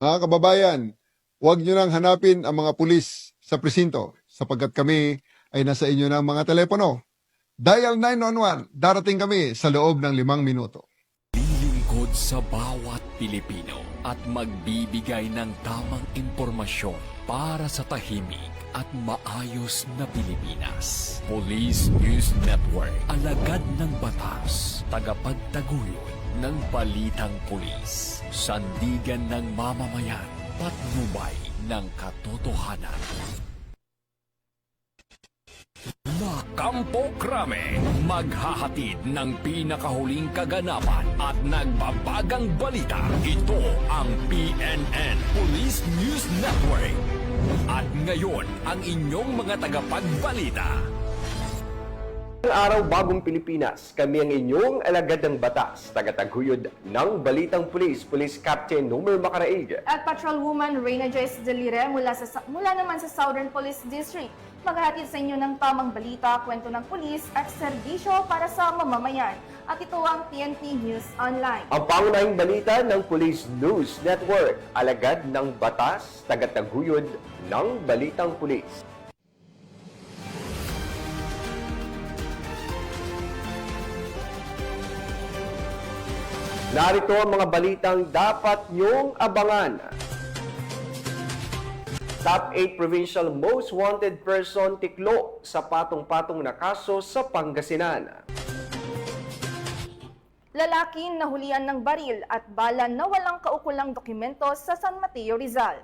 Mga kababayan, huwag nyo nang hanapin ang mga pulis sa presinto sapagkat kami ay nasa inyo ng mga telepono. Dial 911, darating kami sa loob ng 5 minuto. Lilingkod sa bawat Pilipino at magbibigay ng tamang impormasyon para sa tahimik at maayos na Pilipinas. Police News Network, alagad ng batas, tagapagtaguyod ng balitang pulis, sandigan ng mamamayan, patnubay ng katotohanan. Kampo Krame, maghahatid ng pinakahuling kaganapan at nagbabagang balita. Ito ang PNN Police News Network. At ngayon, ang inyong mga tagapagbalita. Araw bagong Pilipinas, kami ang inyong alagad ng batas, tagataguyod ng Balitang Pulis, Police Captain Nomer Macaraig. At Patrolwoman Reyna Joyce Delire mula naman sa Southern Police District. Maghahatid sa inyo ng tamang balita, kwento ng pulis at serbisyo para sa mamamayan. At ito ang PNP News Online. Ang pangunahing balita ng Police News Network, alagad ng batas, tagataguyod ng Balitang Pulis. Narito ang mga balitang dapat niyong abangan. Top 8 Provincial Most Wanted Person tiklo sa patong-patong na kaso sa Pangasinan. Lalaki nahulian ng baril at bala na walang kaukulang dokumento sa San Mateo, Rizal.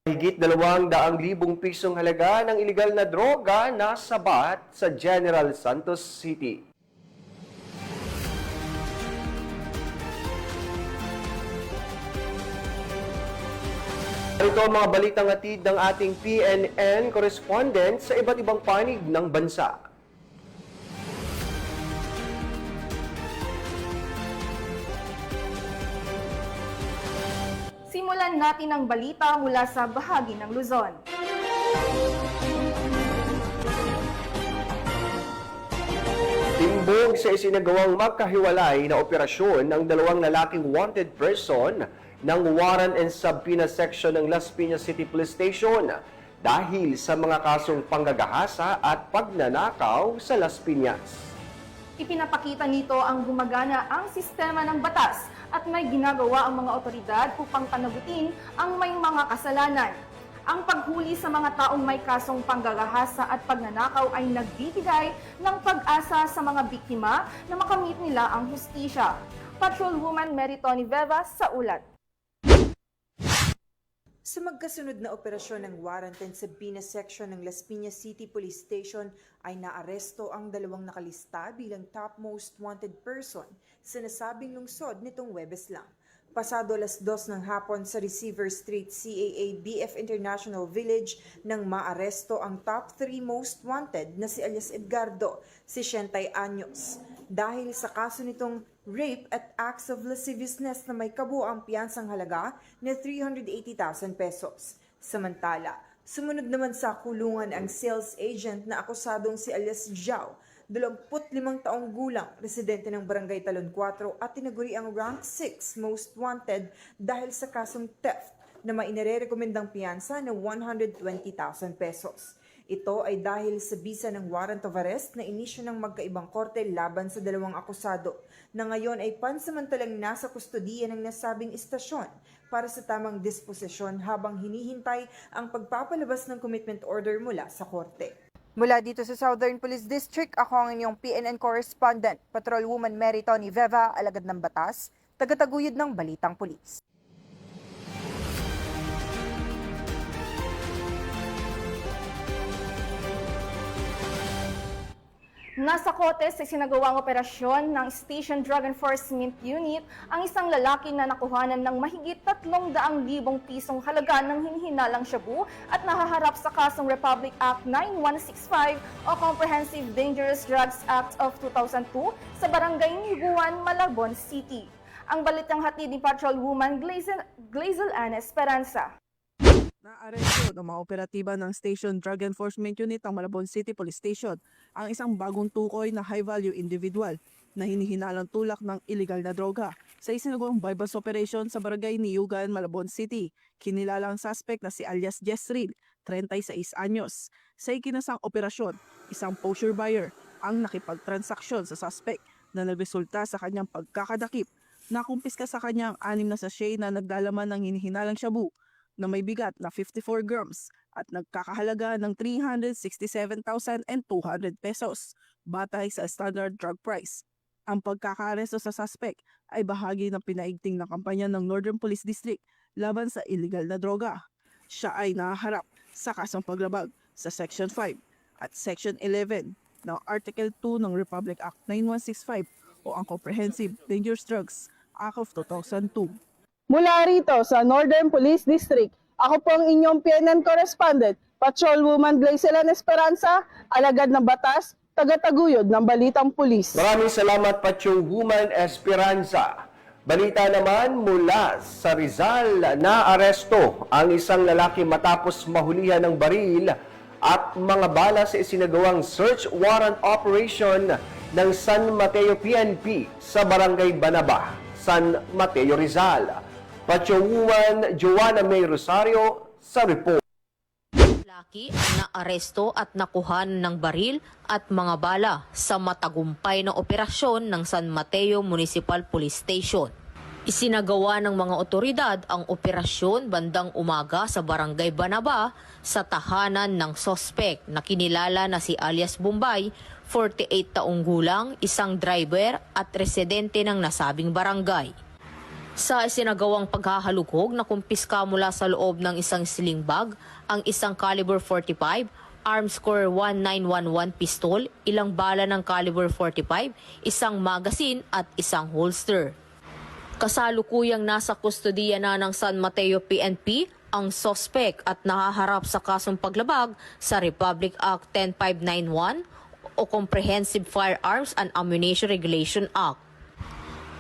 Higit 200,000 pisong halaga ng iligal na droga na sabat sa General Santos City. Ito ang mga balitang hatid ng ating PNN correspondent sa iba't ibang panig ng bansa. Simulan natin ang balita mula sa bahagi ng Luzon. Timbog sa isinagawang magkahiwalay na operasyon ng 2 lalaking wanted person ng Warrant and Subpoena Section ng Las Piñas City Police Station dahil sa mga kasong panggagahasa at pagnanakaw sa Las Piñas. Ipinapakita nito ang gumagana ang sistema ng batas at may ginagawa ang mga otoridad upang panagutin ang may mga kasalanan. Ang paghuli sa mga taong may kasong panggagahasa at pagnanakaw ay nagbibigay ng pag-asa sa mga biktima na makamit nila ang hustisya. Patrolwoman Meritoni Veva sa ulat. Sa magkasunod na operasyon ng Warrant and Subpoena Section ng Las Piñas City Police Station ay naaresto ang 2 nakalista bilang top most wanted person sa nasabing lungsod nitong Huwebes lang. Pasado 2:00 ng hapon sa Receiver Street, CAA BF International Village nang maaresto ang top 3 most wanted na si alias Edgardo, 60 anyos. Dahil sa kaso nitong rape at acts of lasciviousness na may kabuuang piyansang halaga na 380,000 pesos. Samantala, sumunod naman sa kulungan ang sales agent na akusadong si alias Zhao, 25 taong gulang, residente ng Barangay Talon 4 at tinaguri ang rank 6 most wanted dahil sa kasong theft na may inirekomendang piyansa na 120,000 pesos. Ito ay dahil sa bisa ng warrant of arrest na inisyu ng magkaibang korte laban sa 2 akusado na ngayon ay pansamantalang nasa kustodiya ng nasabing istasyon para sa tamang disposisyon habang hinihintay ang pagpapalabas ng commitment order mula sa korte. Mula dito sa Southern Police District, ako ang inyong PNN correspondent, Patrolwoman Meritoni Veva, alagad ng batas, tagataguyod ng Balitang Pulis. Nasa kote sa sinagawang operasyon ng Station Drug Enforcement Unit ang isang lalaki na nakuhanan ng mahigit 300,000 pisong halaga ng hinihinalang shabu at nahaharap sa kasong Republic Act 9165 o Comprehensive Dangerous Drugs Act of 2002 sa Barangay Nibuan, Malabon City. Ang balitang hatid ni Patrolwoman Glazel Ana Esperanza. Naaresto ng mga operatiba ng Station Drug Enforcement Unit ng Malabon City Police Station ang isang bagong tukoy na high-value individual na hinihinalang tulak ng iligal na droga sa isinagawang bypass operation sa barangay Niyugan, Malabon City. Kinilala ang suspect na si alias Jessril, 36 anyos. Sa ikinasang operasyon, isang poacher buyer ang nakipagtransaksyon sa suspect na nagresulta sa kanyang pagkakadakip. Nakumpiska sa kanya ang 6 na sachet na naglalaman ng hinihinalang shabu na may bigat na 54 grams at nagkakahalaga ng 367,200 pesos batay sa standard drug price. Ang pagkakaaresto sa suspect ay bahagi ng pinaigting na kampanya ng Northern Police District laban sa illegal na droga. Siya ay nahaharap sa kasong paglabag sa Section 5 at Section 11 ng Article 2 ng Republic Act 9165 o ang Comprehensive Dangerous Drugs Act of 2002. Mula rito sa Northern Police District, ako po ang inyong PNN correspondent, Patrolwoman Glacelan Esperanza, alagad ng batas, tagataguyod ng Balitang Pulis. Maraming salamat, Patrolwoman Esperanza. Balita naman mula sa Rizal, na aresto ang isang lalaki matapos mahulihan ng baril at mga bala sa isinagawang search warrant operation ng San Mateo PNP sa Barangay Banaba, San Mateo, Rizal. Patrolwoman Joanna May Rosario sa report. Laki ang naaresto at nakuhan ng baril at mga bala sa matagumpay na operasyon ng San Mateo Municipal Police Station. Isinagawa ng mga otoridad ang operasyon bandang umaga sa Barangay Banaba sa tahanan ng sospek na kinilala na si alias Bombay, 48 taong gulang, isang driver at residente ng nasabing barangay. Sa isinagawang paghahalughog, nakumpiska mula sa loob ng isang sling bag ang isang caliber 45, Armscore 1911 pistol, ilang bala ng caliber 45, isang magazine at isang holster. Kasalukuyang nasa kustodiya na ng San Mateo PNP ang sospek at nahaharap sa kasong paglabag sa Republic Act 10591 o Comprehensive Firearms and Ammunition Regulation Act.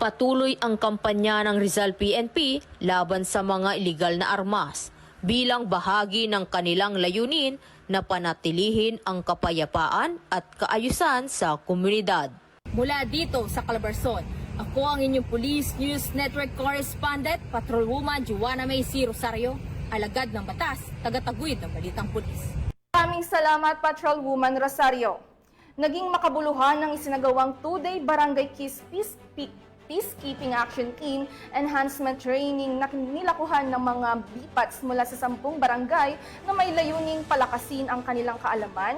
Patuloy ang kampanya ng Rizal PNP laban sa mga iligal na armas bilang bahagi ng kanilang layunin na panatilihin ang kapayapaan at kaayusan sa komunidad. Mula dito sa Calabarzon, ako ang inyong Police News Network Correspondent, Patrolwoman Joanna May C. Rosario, alagad ng batas, tagataguyod ng Balitang Pulis. Maraming salamat, Patrolwoman Rosario. Naging makabuluhan ng isinagawang 2-day Barangay Peacekeeping Action Team Enhancement Training na nilakuhan ng mga BPATs mula sa 10 barangay na may layuning palakasin ang kanilang kaalaman,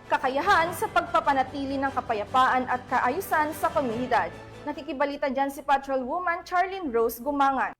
kakayahan sa pagpapanatili ng kapayapaan at kaayusan sa komunidad. Nakikibalita dyan si Patrolwoman Charlene Rose Gumangan.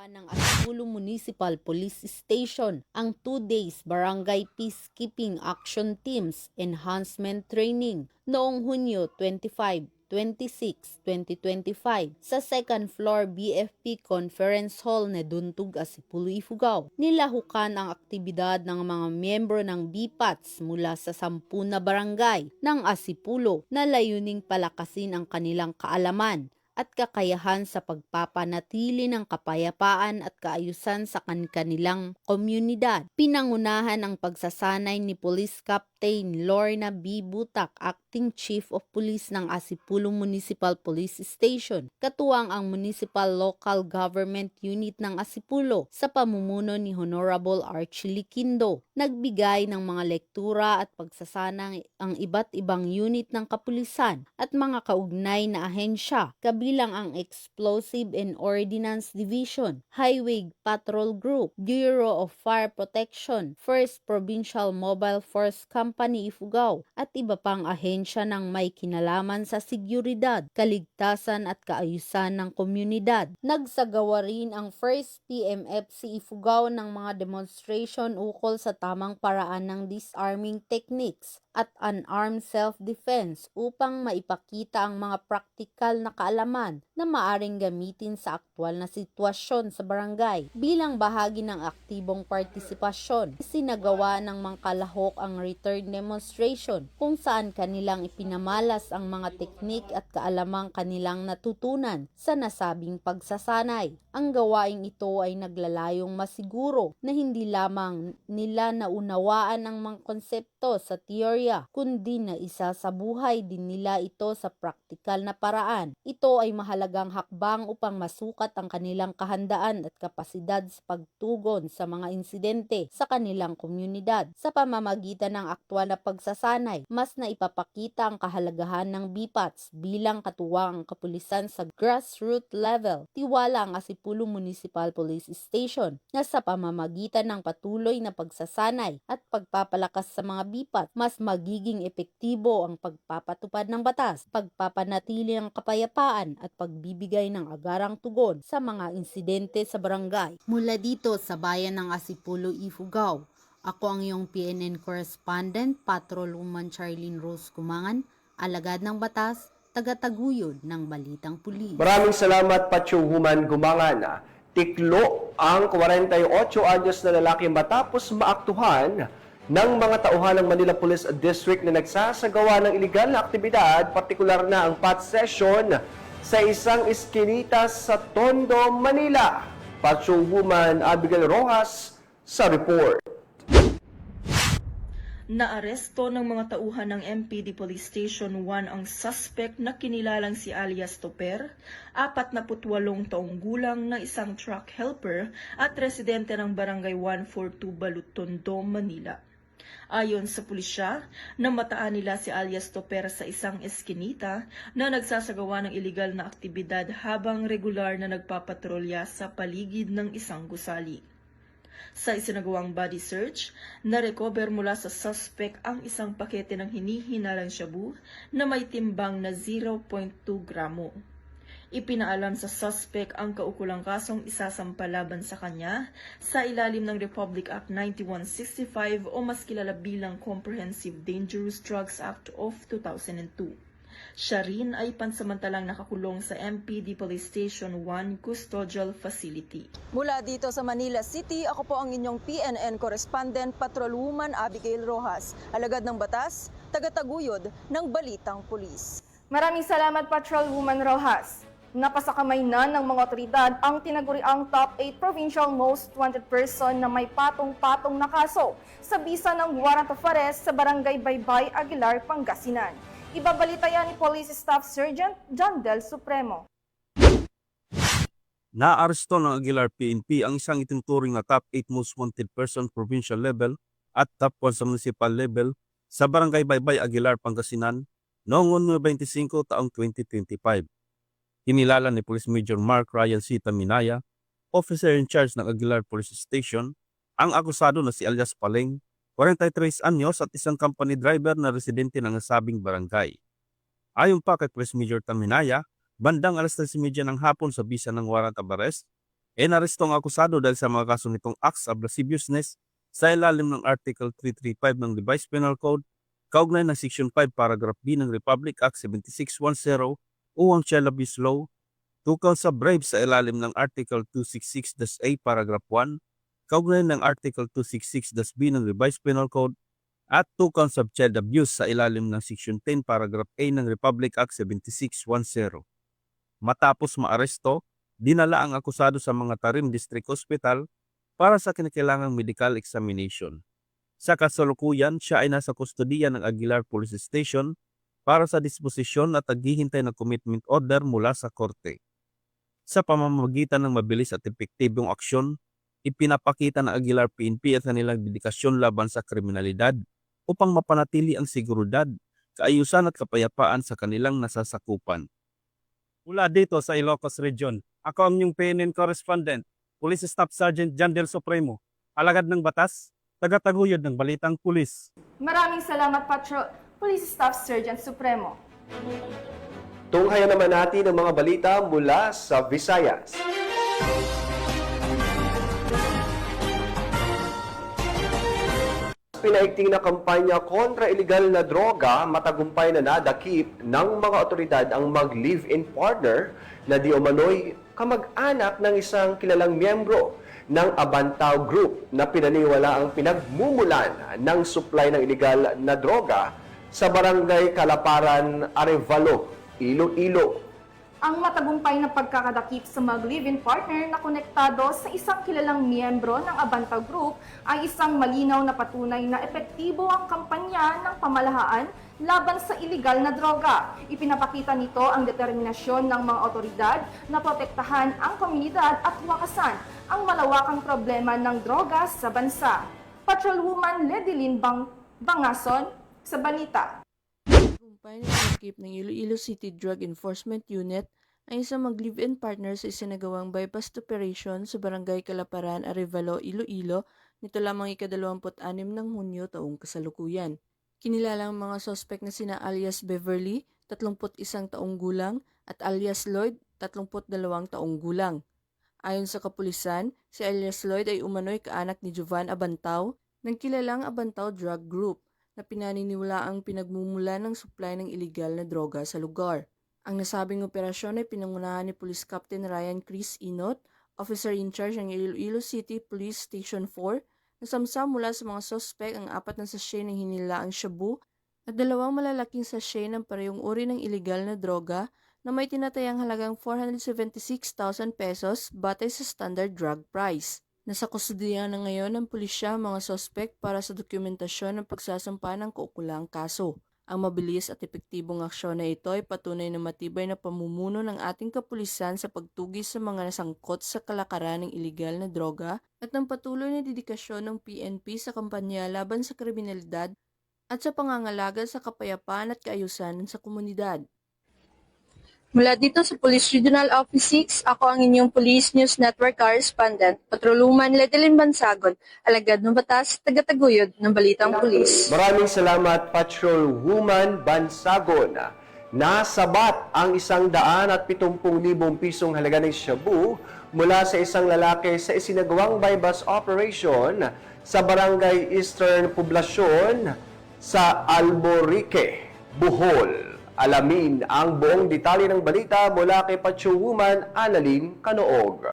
Ng Asipulo Municipal Police Station ang 2 days Barangay Peacekeeping Action Teams Enhancement Training noong Hunyo 25, 26, 2025 sa 2nd floor BFP Conference Hall na Duntug, Asipulo, Ifugao. Nilahukan ang aktibidad ng mga miyembro ng BPATs mula sa 10 na barangay ng Asipulo na layuning palakasin ang kanilang kaalaman at kakayahan sa pagpapanatili ng kapayapaan at kaayusan sa kanilang komunidad. Pinangunahan ang pagsasanay ni Police Captain Lorna B. Butak, Acting Chief of Police ng Asipulo Municipal Police Station, katuwang ang Municipal Local Government Unit ng Asipulo sa pamumuno ni Honorable Archie Liquindo. Nagbigay ng mga lektura at pagsasanay ang iba't ibang unit ng kapulisan at mga kaugnay na ahensya, kabilang ang Explosive and Ordnance Division, Highway Patrol Group, Bureau of Fire Protection, 1st Provincial Mobile Force Company, Ifugao, at iba pang ahensya ng may kinalaman sa seguridad, kaligtasan at kaayusan ng komunidad. Nagsagawa rin ang 1st PMFC Ifugao ng mga demonstration ukol sa tamang paraan ng disarming techniques at unarmed self-defense upang maipakita ang mga praktikal na kaalaman na maaring gamitin sa aktwal na sitwasyon sa barangay. Bilang bahagi ng aktibong partisipasyon, isinagawa ng mga kalahok ang return demonstration kung saan kanilang ipinamalas ang mga teknik at kaalamang kanilang natutunan sa nasabing pagsasanay. Ang gawaing ito ay naglalayong masiguro na hindi lamang nila naunawaan ang mga konsepto ito sa teorya, kundi na isa sa buhay din nila ito sa praktikal na paraan. Ito ay mahalagang hakbang upang masukat ang kanilang kahandaan at kapasidad sa pagtugon sa mga insidente sa kanilang komunidad. Sa pamamagitan ng aktwal na pagsasanay, mas naipapakita ang kahalagahan ng BPATS bilang katuwang kapulisan sa grassroots level. Tiwala ang Asipulo Municipal Police Station na sa pamamagitan ng patuloy na pagsasanay at pagpapalakas sa mga BPAT, mas magiging epektibo ang pagpapatupad ng batas, pagpapanatili ng kapayapaan at pagbibigay ng agarang tugon sa mga insidente sa barangay. Mula dito sa bayan ng Asipulo, Ifugao, ako ang iyong PNN correspondent, Patrolwoman Charlene Rose Kumangan, alagad ng batas, tagataguyod ng Balitang Pulis. Maraming salamat, Patrolwoman Gumangan. Tiklo ang 48 anyos na lalaki matapos maaktuhan ng mga tauhan ng Manila Police District na nagsasagawa ng iligal na aktibidad, partikular na ang pot session sa isang iskinita sa Tondo, Manila. Patrolwoman Abigail Rojas sa report. Naaresto ng mga tauhan ng MPD Police Station 1 ang suspect na kinilalang si alias Toper, 48 taong gulang na isang truck helper at residente ng Barangay 142 Balutondo, Manila. Ayon sa pulisya, namataan nila si alias Toper sa isang eskinita na nagsasagawa ng iligal na aktibidad habang regular na nagpapatrolya sa paligid ng isang gusali. Sa isinagawang body search, na-recover mula sa suspect ang isang pakete ng hinihinalang shabu na may timbang na 0.2 gramo. Ipinaalam sa suspect ang kaukulang kasong isasampalaban sa kanya sa ilalim ng Republic Act 9165 o mas kilala bilang Comprehensive Dangerous Drugs Act of 2002. Siya rin ay pansamantalang nakakulong sa MPD Police Station 1 Custodial Facility. Mula dito sa Manila City, ako po ang inyong PNN correspondent, Patrolwoman Abigail Rojas, alagad ng batas, tagataguyod ng Balitang Pulis. Maraming salamat, Patrolwoman Rojas. Napasakamay na ng mga otoridad ang tinaguriang top 8 provincial most wanted person na may patong-patong na kaso sa bisa ng warrant of arrest sa Barangay Baybay, Aguilar, Pangasinan. Ibabalita yan ni Police Staff Sergeant John Del Supremo. Naaresto ng Aguilar PNP ang isang itinuturing na top 8 most wanted person provincial level at top 1 sa municipal level sa Barangay Baybay, Aguilar, Pangasinan noong 25 taong 2025. Kinilala ni Police Major Mark Ryan C. Taminaya, officer in charge ng Aguilar Police Station, ang akusado na si alias Paleng, 43 anyos at isang company driver na residente ng nasabing barangay. Ayon pa kay Police Major Taminaya, bandang alas 3:30 ng hapon sa bisa ng warrant of arrest, naresto ang akusado dahil sa mga kaso nitong acts of lasciviousness sa ilalim ng Article 335 ng Revised Penal Code, kaugnay ng Section 5 Paragraph B ng Republic Act 7610 o ang Child Abuse Law, 2 counts of bribes sa ilalim ng Article 266-A Paragraph 1, kaugnay ng Article 266-B ng Revised Penal Code at 2 counts of child abuse sa ilalim ng Section 10 Paragraph A ng Republic Act 7610. Matapos maaresto, dinala ang akusado sa mga Tarim District Hospital para sa kinakailangang medical examination. Sa kasalukuyan, siya ay nasa kustodiya ng Aguilar Police Station para sa disposisyon at naghihintay ng commitment order mula sa korte. Sa pamamagitan ng mabilis at epektibong aksyon, ipinapakita ng Aguilar PNP at kanilang dedikasyon laban sa kriminalidad upang mapanatili ang seguridad, kaayusan at kapayapaan sa kanilang nasasakupan. Mula dito sa Ilocos Region, ako ang inyong PNN correspondent, Police Staff Sergeant John Del Supremo, alagad ng batas, tagataguyod ng Balitang Pulis. Maraming salamat, Police Staff Sergeant Supremo. Tunghayan naman natin ang mga balita mula sa Visayas. Pinaigting na kampanya kontra iligal na droga, matagumpay na nadakip ng mga otoridad ang mag-live-in partner na di umano'y kamag-anak ng isang kilalang miyembro ng Abantao Group na pinaniwala ang pinagmumulan ng supply ng iligal na droga sa Barangay Kalaparan, Arevalo, Iloilo. Ang matagumpay na pagkakadakip sa mag-live-in partner na konektado sa isang kilalang miyembro ng Abanta Group ay isang malinaw na patunay na epektibo ang kampanya ng pamahalaan laban sa iligal na droga. Ipinapakita nito ang determinasyon ng mga otoridad na protektahan ang komunidad at wakasan ang malawakang problema ng droga sa bansa. Patrolwoman Ledilyn Bangason sa balita. Tagumpay na nakip ng Iloilo City Drug Enforcement Unit ay isang mag-live-in partner sa isinagawang bypass operation sa Barangay Calaparan, Arevalo, Iloilo nito lamang ika-26 ng Hunyo taong kasalukuyan. Kinilala ang mga sospek na sina alias Beverly, 31 taong gulang, at alias Lloyd, 32 taong gulang. Ayon sa kapulisan, si alias Lloyd ay umano'y kaanak ni Jovan Abantao ng kilalang Abantao Drug Group na pinaniniwalaang pinagmumula ng supply ng iligal na droga sa lugar. Ang nasabing operasyon ay pinangunahan ni Police Captain Ryan Chris Inot, officer in charge ng Iloilo City Police Station 4, nasamsam mula sa mga sospek ang 4 na sachet ng hinilaang shabu at 2 malalaking sachet ng parehong uri ng iligal na droga na may tinatayang halagang 476,000 pesos batay sa standard drug price. Nasa kustudiya na ngayon ng pulisya ang mga sospek para sa dokumentasyon ng pagsasampa ng kaukulang kaso. Ang mabilis at epektibong aksyon na ito ay patunay na matibay na pamumuno ng ating kapulisan sa pagtugis sa mga nasangkot sa kalakaran ng iligal na droga at ng patuloy na dedikasyon ng PNP sa kampanya laban sa kriminalidad at sa pangangalaga sa kapayapaan at kaayusan sa komunidad. Mula dito sa Police Regional Office 6, ako ang inyong Police News Network Correspondent, Patrolwoman Ledilyn Bansagon, alagad ng batas, tagataguyod ng Balitang Pulis. Maraming salamat, Patrolwoman Bansagon. Nasabat ang 170,000 pisong halaga ng shabu mula sa isang lalaki sa isinagawang bypass operation sa Barangay Eastern Poblasyon sa Almorique, Bohol. Alamin ang buong detalye ng balita mula kay Patrolwoman Annalyn Canoog.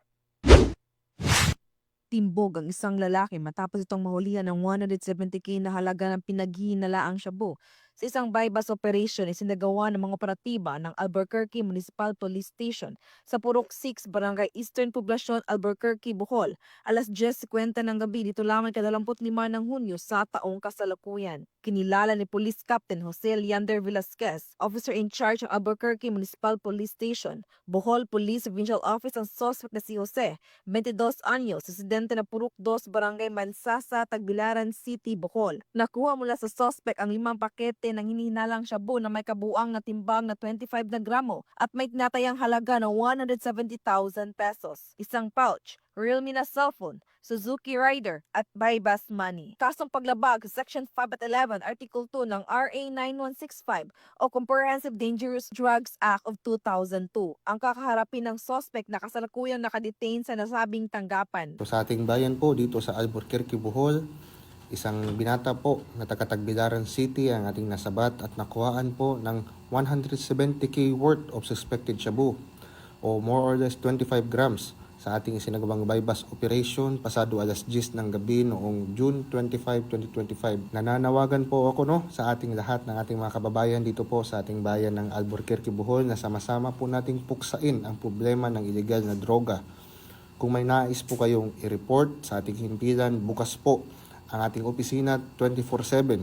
Timbog ang isang lalaki matapos itong mahulihan ng 170k na halaga ng pinaghihinalaang shabu. Sa isang bypass operation isinagawa ng mga operatiba ng Albuquerque Municipal Police Station sa Purok 6, Barangay Eastern Poblasyon, Albuquerque, Bohol. Alas 10:50 ng gabi dito lamang ka-25 ng Hunyo sa taong kasalukuyan. Kinilala ni Police Captain Jose Leander Velasquez, officer in charge ng Albuquerque Municipal Police Station, Bohol Police Provincial Office ang suspect na si Jose, 22 anyos, residente na Purok 2, Barangay Mansasa, Tagbilaran City, Bohol. Nakuha mula sa suspect ang 5 pakete ng hinihinalang shabu na may kabuang na timbang na 25 na gramo at may tinatayang halaga na 170,000 pesos. Isang pouch, Realme na cellphone, Suzuki Rider at bypass money. Kasong paglabag sa Section 5 at 11, Article 2 ng RA 9165 o Comprehensive Dangerous Drugs Act of 2002. Ang kakaharapin ng suspect na kasalukuyang nakadetain sa nasabing tanggapan. Sa ating bayan po dito sa Albuquerque, Bohol, isang binata po na taga-Tagbilaran City ang ating nasabat at nakuhaan po ng 170k worth of suspected shabu o more or less 25 grams sa ating isinagawang bypass operation pasado alas 10 ng gabi noong June 25, 2025. Nananawagan po ako sa ating lahat ng ating mga kababayan dito po sa ating bayan ng Albuquerque, Bohol na sama-sama po nating puksain ang problema ng iligal na droga. Kung may nais po kayong i-report sa ating himpilan, bukas po ang ating opisina 24/7.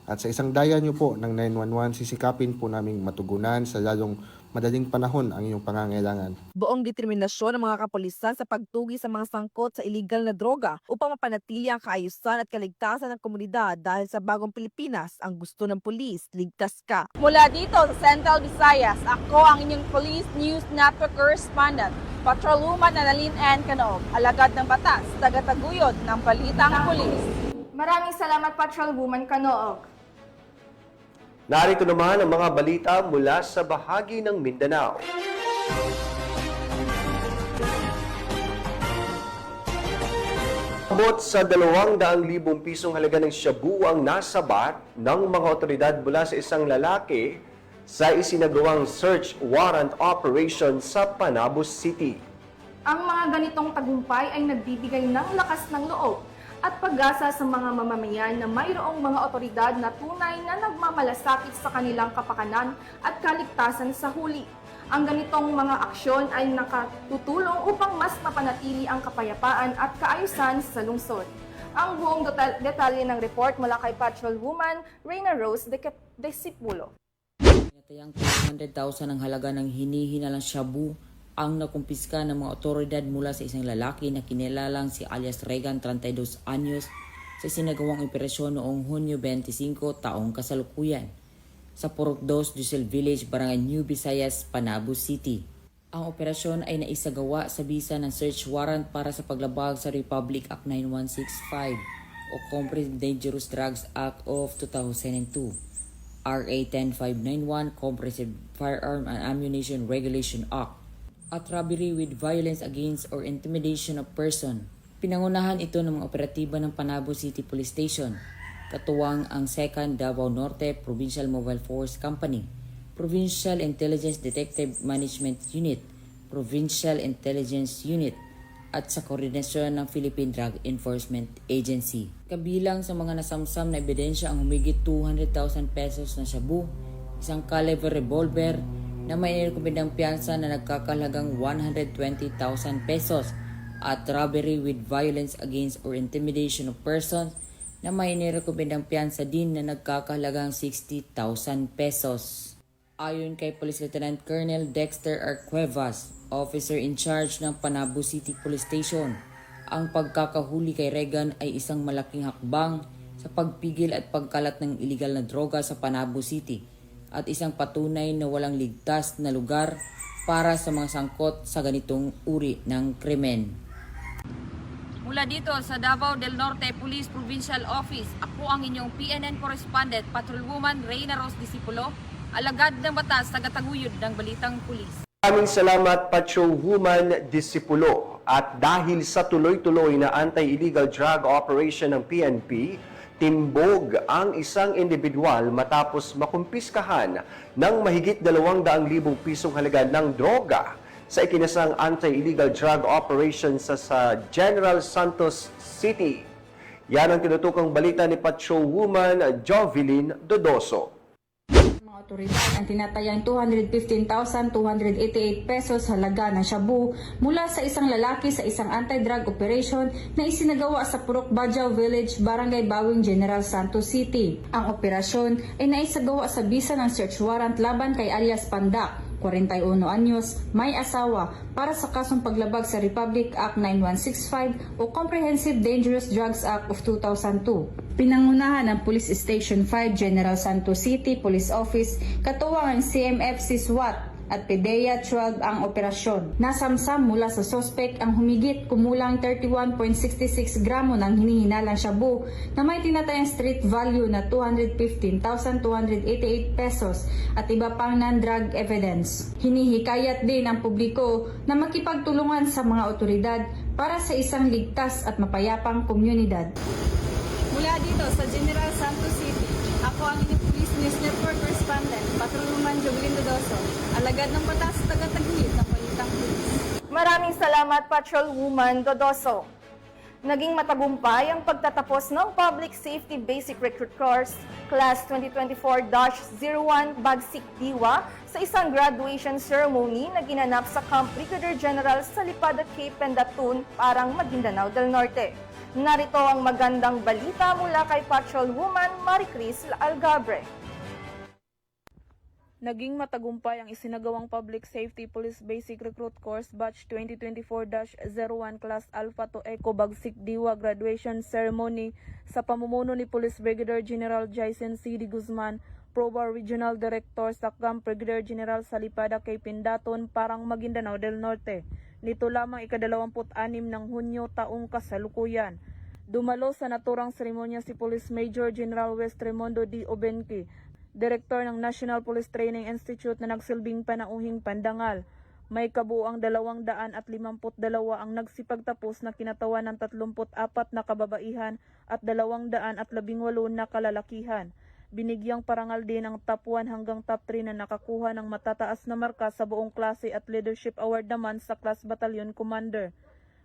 At sa isang daya nyo po ng 911, sisikapin po naming matugunan sa lalong madaling panahon ang inyong pangangailangan. Buong determinasyon ng mga kapulisan sa pagtugi sa mga sangkot sa iligal na droga upang mapanatili ang kaayusan at kaligtasan ng komunidad dahil sa bagong Pilipinas, ang gusto ng pulis, ligtas ka. Mula dito sa Central Visayas, ako ang inyong Police News Network Correspondent, Patrolwoman Annalyn Canoog, alagad ng batas, tagataguyod ng Balitang Pulis. Maraming salamat, Patrolwoman Canoog. Narito naman ang mga balita mula sa bahagi ng Mindanao. Abot sa 200,000 pisong halaga ng shabu ang nasabat ng mga otoridad mula sa isang lalaki sa isinagawang search warrant operation sa Panabos City. Ang mga ganitong tagumpay ay nagbibigay ng lakas ng loob at pag-asa sa mga mamamayan na mayroong mga otoridad na tunay na nagmamalasakit sa kanilang kapakanan at kaligtasan sa huli. Ang ganitong mga aksyon ay nakatutulong upang mas mapanatili ang kapayapaan at kaayusan sa lungsod. Ang buong detalye ng report mula kay Patrolwoman Reyna Rose Desipulo. Tinatayang 200,000 ang halaga ng hinihinalang shabu ang nakumpiska ng mga otoridad mula sa isang lalaki na kinilalang si alias Regan, 32 anyos, sa sinagawang operasyon noong Hunyo 25 taong kasalukuyan sa Purok 2, Ducel Village, Barangay New Visayas, Panabo City. Ang operasyon ay naisagawa sa bisa ng search warrant para sa paglabag sa Republic Act 9165 o Comprehensive Dangerous Drugs Act of 2002, RA 10591 Comprehensive Firearm and Ammunition Regulation Act, at robbery with violence against or intimidation of person. Pinangunahan ito ng mga operatiba ng Panabo City Police Station, katuwang ang 2nd Davao Norte Provincial Mobile Force Company, Provincial Intelligence Detective Management Unit, Provincial Intelligence Unit, at sa koordinasyon ng Philippine Drug Enforcement Agency. Kabilang sa mga nasamsam na ebidensya ang humigit 200,000 pesos na shabu, isang caliber revolver, na may inirekomendang piyansa na nagkakahalagang 120,000 pesos at robbery with violence against or intimidation of persons na may inirekomendang piyansa din na nagkakahalagang 60,000 pesos. Ayon kay Police Lieutenant Colonel Dexter R. Cuevas, officer in charge ng Panabo City Police Station, ang pagkakahuli kay Regan ay isang malaking hakbang sa pagpigil at pagkalat ng iligal na droga sa Panabo City at isang patunay na walang ligtas na lugar para sa mga sangkot sa ganitong uri ng krimen. Mula dito sa Davao del Norte Police Provincial Office, ako ang inyong PNN correspondent, Patrolwoman Reyna Rose Disipulo, alagad ng batas, tagataguyod ng Balitang Pulis. Maraming salamat, Patrolwoman Disipulo. At dahil sa tuloy-tuloy na anti-illegal drug operation ng PNP, timbog ang isang individual matapos makumpiskahan ng mahigit 200,000 pisong halaga ng droga sa ikinasang anti-illegal drug operation sa General Santos City. Yan ang tinutukang balita ni Patrolwoman Jovelyn Dodoso. Mga otoridad ang tinatayang 215,288 pesos halaga ng shabu mula sa isang lalaki sa isang anti-drug operation na isinagawa sa Purok Bajau Village, Barangay Bawing, General Santos City. Ang operasyon ay naisagawa sa bisa ng search warrant laban kay alias Pandak, 41 anyos, may asawa, para sa kasong paglabag sa Republic Act 9165 o Comprehensive Dangerous Drugs Act of 2002. Pinangunahan ng Police Station 5 General Santos City Police Office, katuwang ang CMFC SWAT at PDEA 12 ang operasyon. Nasamsam mula sa sospek ang humigit kumulang 31.66 gramo ng hinihinalang shabu na may tinatayang street value na 215,288 pesos at iba pang non-drug evidence. Hinihikayat din ang publiko na makipagtulungan sa mga otoridad para sa isang ligtas at mapayapang komunidad. Mula dito sa General Santos City, ako ang inyong Police News Network correspondent, Patrolwoman Jovelyn Dodoso, alagad ng batas, tagataguyod ng Balitang Pulis. Maraming salamat, Patrolwoman Dodoso. Naging matagumpay ang pagtatapos ng Public Safety Basic Recruit Course Class 2024-01 Bagsik Diwa sa isang graduation ceremony na ginanap sa Camp Brigadier General sa Lipad at Cape Pendatun, Parang, Maguindanao del Norte. Narito ang magandang balita mula kay Patrolwoman Maricris Algabre. Naging matagumpay ang isinagawang Public Safety Police Basic Recruit Course Batch 2024-01 Class Alpha to Echo Bagsik Diwa Graduation Ceremony sa pamumuno ni Police Brigadier General Jason C. D. Guzman, Probar Regional Director sa Camp Brigadier General sa Lipada kay Pindaton, Parang, Maguindanao del Norte. Nito lamang ika-26 ng Hunyo taong kasalukuyan. Dumalo sa naturang seremonya si Police Major General West Raimundo D. Obenki, Director ng National Police Training Institute na nagsilbing panauhing pandangal. May kabuuang 252 ang nagsipagtapos na kinatawan ng 34 na kababaihan at 218 na kalalakihan. Binigyang parangal din ang top 1 hanggang top 3 na nakakuha ng matataas na marka sa buong klase at leadership award naman sa Class Battalion Commander.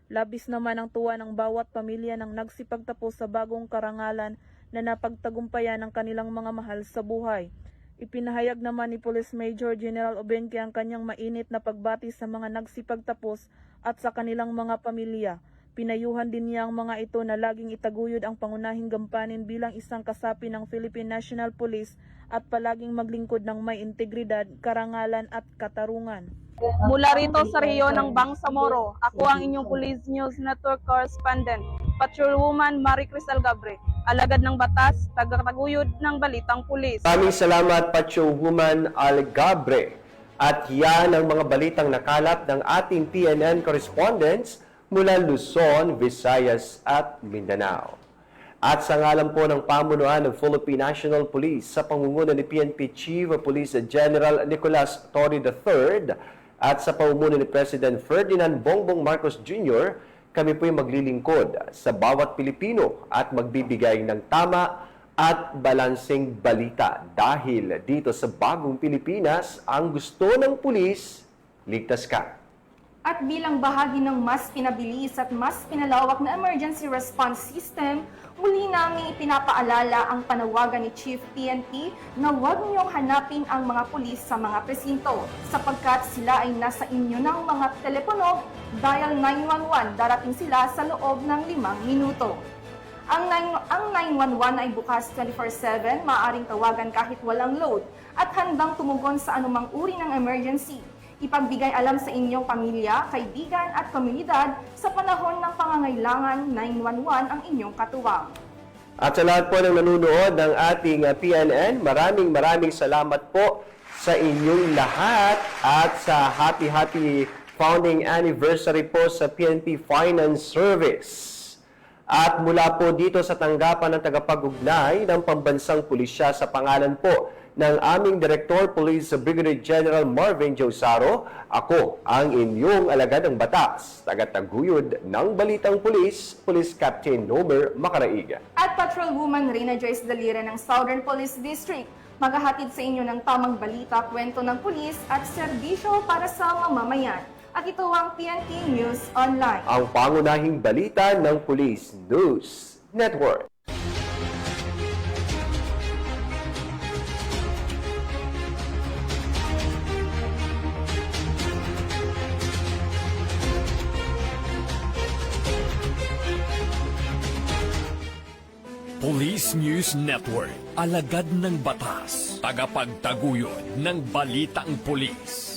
Labis naman ang tuwa ng bawat pamilya ng nagsipagtapos sa bagong karangalan na napagtagumpayan ng kanilang mga mahal sa buhay. Ipinahayag naman ni Police Major General Obenque ang kanyang mainit na pagbati sa mga nagsipagtapos at sa kanilang mga pamilya. Pinayuhan din niya ang mga ito na laging itaguyod ang pangunahing gampanin bilang isang kasapi ng Philippine National Police at palaging maglingkod ng may integridad, karangalan at katarungan. Mula rito sa Rio ng Bangsamoro, ako ang inyong Police News Network Correspondent, Patrolwoman Maricris Algabre, alagad ng batas, tagataguyod ng balitang pulis. Maraming salamat, Patrolwoman Algabre. At yan ang mga balitang nakalap ng ating PNN correspondents mula Luzon, Visayas at Mindanao. At sa ngalan po ng pamunuan ng Philippine National Police sa pangunguna ni PNP Chief of Police General Nicolas Torre III at sa pamumuno ni President Ferdinand Bongbong Marcos Jr., kami po'y maglilingkod sa bawat Pilipino at magbibigay ng tama at balanseng balita dahil dito sa bagong Pilipinas, ang gusto ng pulis, ligtas ka. At bilang bahagi ng mas pinabilis at mas pinalawak na emergency response system, muli namin ipinapaalala ang panawagan ni Chief PNP na huwag niyong hanapin ang mga pulis sa mga presinto sapagkat sila ay nasa inyo ng mga telepono, dial 911, darating sila sa loob ng 5 minuto. Ang 911 ay bukas 24/7, maaaring tawagan kahit walang load at handang tumugon sa anumang uri ng emergency. Ipagbigay alam sa inyong pamilya, kaibigan at komunidad sa panahon ng pangangailangan, 911 ang inyong katuwang. At sa lahat po ng nanonood ng ating PNN, maraming salamat po sa inyong lahat at sa happy founding anniversary po sa PNP Finance Service. At mula po dito sa tanggapan ng tagapag-ugnay ng Pambansang Pulisya sa pangalan po ng aming Director Police Brigadier General Marvin Josaro, ako ang inyong alagad ng batas, tagataguyod ng Balitang Pulis, Police Captain Nomer Macaraiga. At Patrolwoman Reyna Joyce Dalira ng Southern Police District, maghahatid sa inyo ng tamang balita, kwento ng pulis at serbisyo para sa mamamayan. At ito ang PNP News Online. Ang pangunahing balita ng Police News Network. Police News Network, alagad ng batas, tagapagtaguyod ng balitang pulis.